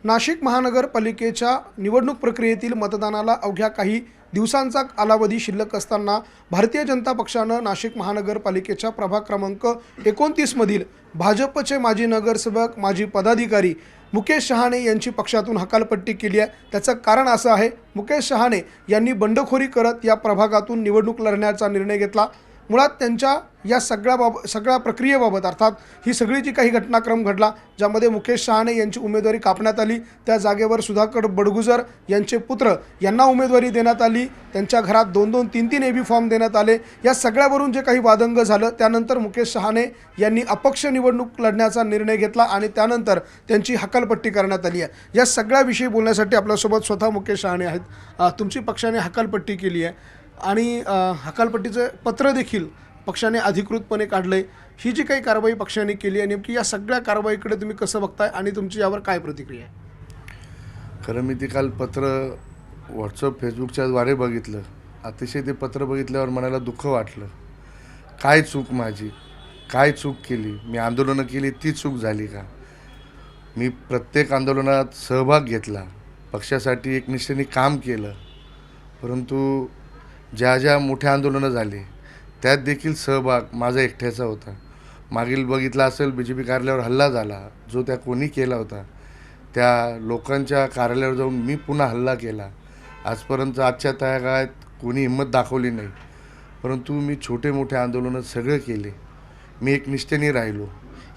नाशिक महानगरपालिकेच्या निवडणूक प्रक्रियेतील मतदानाला अवघ्या काही दिवसांचा कालावधी शिल्लक असताना भारतीय जनता पक्षानं नाशिक महानगरपालिकेच्या प्रभाग क्रमांक 29 मधील भाजपचे माजी नगरसेवक माजी पदाधिकारी मुकेश शहाणे यांची पक्षातून हकालपट्टी केली आहे। त्याचं कारण असं आहे, मुकेश शहाणे यांनी बंडखोरी करत या प्रभागातून निवडणूक लढण्याचा निर्णय घेतला। मुळात त्यांच्या या सगळ्या प्रक्रियेबाबत अर्थात ही सगळी जी काही घटनाक्रम घडला ज्यामध्ये मुकेश शहाणे यांची उमेदवारी कापण्यात आली, त्या जागेवर सुधाकर बडगुजर यांचे पुत्र यांना उमेदवारी देण्यात आली, त्यांच्या घरात 2-2, 3-3 एबी फॉर्म देण्यात आले। या सगळ्यावरून जे काही वादंग झालं त्यानंतर मुकेश शहाणे यांनी अपक्ष निवडणूक लढण्याचा निर्णय घेतला आणि त्यानंतर त्यांची हकालपट्टी करण्यात आली आहे। या सगळ्याविषयी बोलण्यासाठी आपल्यासोबत स्वतः मुकेश शहाणे आहेत। तुमची पक्षाने हकालपट्टी केली आहे आणि हकालपट्टीचं पत्र देखील पक्षाने अधिकृतपणे काढलंय। ही जी काही कारवाई पक्षाने केली आहे नेमकी या सगळ्या कारवाईकडे तुम्ही कसं बघताय आणि तुमची यावर काय प्रतिक्रिया आहे? खरं मी ते काल पत्र व्हॉट्सअप फेसबुकच्या द्वारे बघितलं। अतिशय ते पत्र बघितल्यावर मनाला दुःख वाटलं। काय चूक माझी, काय चूक केली? मी आंदोलनं केली ती चूक झाली का? मी प्रत्येक आंदोलनात सहभाग घेतला, पक्षासाठी एकनिष्ठेने काम केलं, परंतु ज्या ज्या मोठ्या आंदोलनं झाली त्यात देखील सहभाग माझा एकट्याचा होता। मागील बघितला असेल BJP कार्यालयावर हल्ला झाला, जो त्या कोणी केला होता त्या लोकांच्या कार्यालयावर जाऊन मी पुन्हा हल्ला केला। आजपर्यंत आजच्या त्या काळात कोणी हिंमत दाखवली नाही, परंतु मी छोटे मोठे आंदोलनं सगळे केले, मी एकनिष्ठेने राहिलो।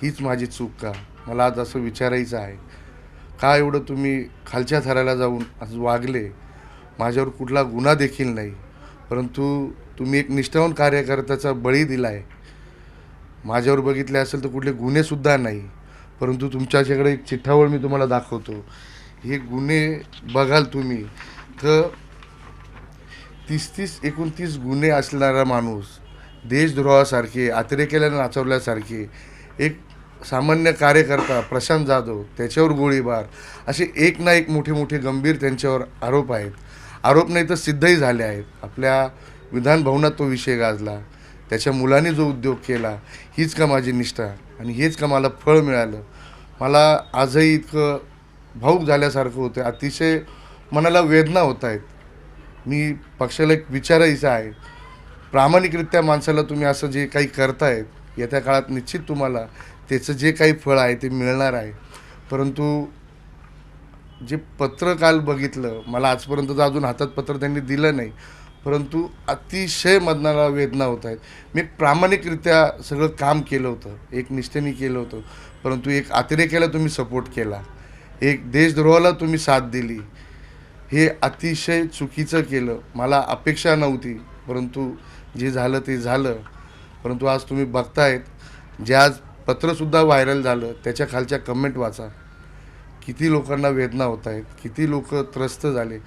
हीच माझी चूक का? मला आज असं विचारायचं आहे, का एवढं तुम्ही खालच्या थराला जाऊन आज वागले? माझ्यावर कुठला गुन्हा देखील नाही, परंतु तुम्ही एक निष्ठावान कार्यकर्त्याचा बळी दिला आहे। माझ्यावर बघितले असेल तर कुठले गुन्हेसुद्धा नाही, परंतु तुमच्याकडे एक चिठ्ठावळ मी तुम्हाला दाखवतो। हे गुन्हे बघाल तुम्ही तर 30-29 गुन्हे असणारा माणूस, देशद्रोहासारखे, अतिरेक्याला नाचवल्यासारखे एक सामान्य कार्यकर्ता प्रशांत जाधव, त्याच्यावर गोळीबार, असे एक ना एक मोठे मोठे गंभीर त्यांच्यावर आरोप आहेत। आरोप नाही तर सिद्धही झाले आहेत। आपल्या विधान भवनात तो विषय गाजला, त्याच्या मुलाने जो उद्योग केला, हीच का माझी निष्ठा आणि हेच का मला फळ मिळालं? मला आजही इतकं भावूक झाल्यासारखं होतं, अतिशय मनाला वेदना होत आहेत। मी पक्षाला एक विचारायचं आहे, प्रामाणिकरित्या माणसाला तुम्ही असं जे काही करतायत, येत्या काळात निश्चित तुम्हाला त्याचं जे काही फळ आहे ते मिळणार आहे। परंतु जे पत्र काल बघितलं, मला आजपर्यंत तर अजून हातात पत्र त्यांनी दिलं नाही, परंतु अतिशय मनाला वेदना होत आहेत। मी प्रामाणिकरित्या सगळं काम केलं होतं, एक निष्ठेने केलं होतं, परंतु एक अतिरेक्याला तुम्ही सपोर्ट केला, एक देशद्रोहाला तुम्ही साथ दिली, हे अतिशय चुकीचं केलं। मला अपेक्षा नव्हती, परंतु जे झालं ते झालं। परंतु आज तुम्ही बघतायत, जे आज पत्रसुद्धा व्हायरल झालं त्याच्या खालच्या कमेंट वाचा, किती लोकांना वेदना होत आहेत, किती लोक त्रस्त झाले।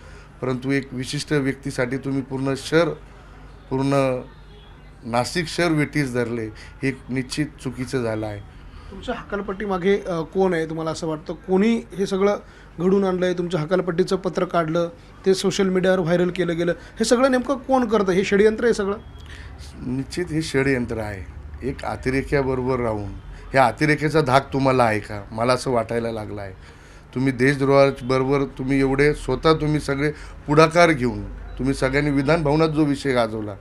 परंतु एक विशिष्ट व्यक्तीसाठी तुम्ही पूर्ण नाशिक शहर वेठीस धरले, हे निश्चित चुकीचं झालं आहे। तुमच्या हकालपट्टीमागे कोण आहे? तुम्हाला असं वाटतं कोणी हे सगळं घडून आणलं आहे? तुमच्या हकालपट्टीचं पत्र काढलं, ते सोशल मीडियावर व्हायरल केलं गेलं, हे सगळं नेमकं कोण करतं? हे षडयंत्र आहे सगळं? निश्चित हे षडयंत्र आहे। एक अतिरेक्याबरोबर राहून ह्या अतिरेक्याचा धाक तुम्हाला आहे का? मला असं वाटायला लागलं आहे। तुम्ही देशद्रोहाबरोबर तुम्ही एवढे स्वतः तुम्ही सगळे पुढाकार घेऊन तुम्ही सगळ्यांनी विधान भवनात जो विषय गाजवला,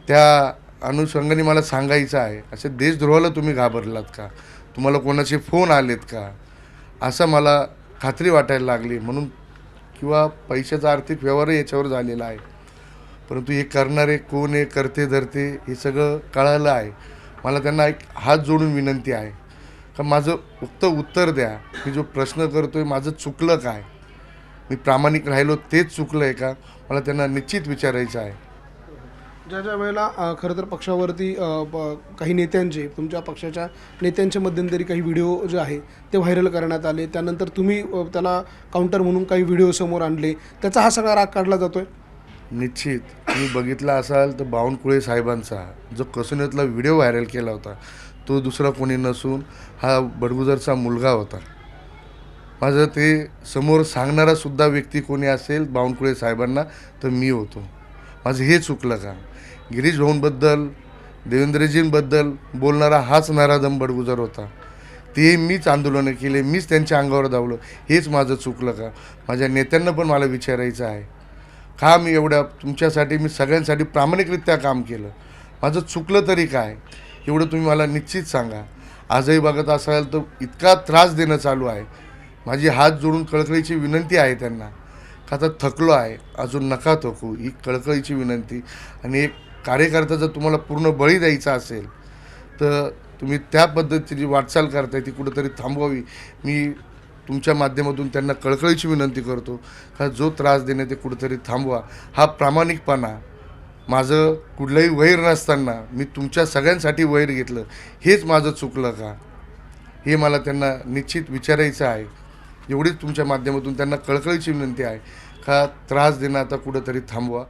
त्या अनुषंगाने मला सांगायचं आहे, असे देशद्रोहाला तुम्ही घाबरलात का? तुम्हाला कोणाचे फोन आलेत का? असं मला खात्री वाटायला लागली, म्हणून किंवा पैशाचा आर्थिक व्यवहार याच्यावर झालेला आहे। परंतु हे करणारे कोण आहे, करते धरते, हे सगळं कळालं आहे। मला त्यांना एक हात जोडून विनंती आहे का माझं फक्त उत्तर द्या, मी जो प्रश्न करतोय माझं चुकलं काय? मी प्रामाणिक राहिलो तेच चुकलं आहे का? मला त्यांना निश्चित विचारायचं आहे। ज्या वेळेला खरं तर पक्षावरती काही नेत्यांचे, तुमच्या पक्षाच्या नेत्यांच्या मध्यंतरी काही व्हिडिओ जे आहे ते व्हायरल करण्यात आले, त्यानंतर तुम्ही त्याला काउंटर म्हणून काही व्हिडिओ समोर आणले, त्याचा हा सगळा राग काढला जातोय? निश्चित तुम्ही बघितला असाल तर बावनकुळे साहेबांचा जो कसुनेतला व्हिडिओ व्हायरल केला होता, तो दुसरा कोणी नसून हा बडगुजरचा मुलगा होता। माझं ते समोर सांगणारासुद्धा व्यक्ती कोणी असेल बावनकुळे साहेबांना तर मी होतो। माझं हे चुकलं का? गिरीश भाऊंबद्दल, देवेंद्रजींबद्दल बोलणारा हाच नराधम बडगुजर होता। ते मीच आंदोलनं केले, मीच त्यांच्या अंगावर धावलो, हेच माझं चुकलं का? माझ्या नेत्यांना पण मला विचारायचं आहे का मी एवढ्या तुमच्यासाठी मी सगळ्यांसाठी प्रामाणिकरित्या काम केलं, माझं चुकलं तरी काय? एवढं तुम्ही मला निश्चित सांगा. आजही बघत असाल तर इतका त्रास देणं चालू आहे. माझी हात जोडून कळकळीची विनंती आहे त्यांना का आता थकलो आहे, अजून नका थकू, ही कळकळीची विनंती. आणि एक कार्यकर्ता जर तुम्हाला पूर्ण बळी द्यायचा असेल तर तुम्ही त्या पद्धतीची वाटचाल करताय ती कुठंतरी थांबवावी. मी तुमच्या माध्यमातून त्यांना कळकळीची विनंती करतो का जो त्रास देणे ते कुठंतरी थांबवा. हा प्रामाणिकपणा, माझं कुठलंही वैर नसताना मी तुमच्या सगळ्यांसाठी वैर घेतलं, हेच माझं चुकलं का? हे मला त्यांना निश्चित विचारायचं आहे. एवढीच तुमच्या माध्यमातून त्यांना कळकळीची विनंती आहे का त्रास देणं आता कुठंतरी थांबवा.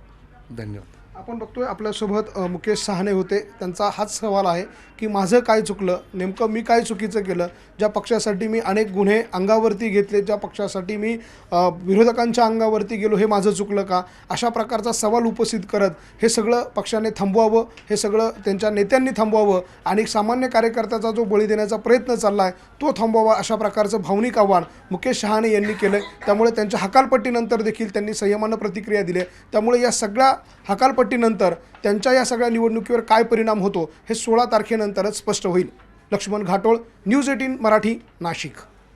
धन्यवाद. आपण बघतोय आपल्यासोबत मुकेश सहाने होते. त्यांचा हाच सवाल आहे की माझं काय चुकलं, नेमकं मी काय चुकीचं केलं? ज्या पक्षासाठी मी अनेक गुन्हे अंगावरती घेतले, ज्या पक्षासाठी मी विरोधकांच्या अंगावरती गेलो, हे माझं चुकलं का? अशा प्रकारचा सवाल उपस्थित करत हे सगळं पक्षाने थांबवावं, हे सगळं त्यांच्या नेत्यांनी थांबवावं आणि सामान्य कार्यकर्त्याचा जो बळी देण्याचा प्रयत्न चालला आहे तो थांबवावा, अशा प्रकारचं भावनिक आव्हान मुकेश सहाने यांनी केलं आहे. त्यामुळे त्यांच्या हकालपट्टीनंतर देखील त्यांनी संयमानं प्रतिक्रिया दिली आहे. त्यामुळे या सगळ्या हकालपट्टीनंतर त्यांच्या या सगळ्या निवडणुकीवर काय परिणाम होतो हे 16 तारखेनंतरच स्पष्ट होईल. लक्ष्मण घाटोळ, न्यूज 18 मराठी, नाशिक.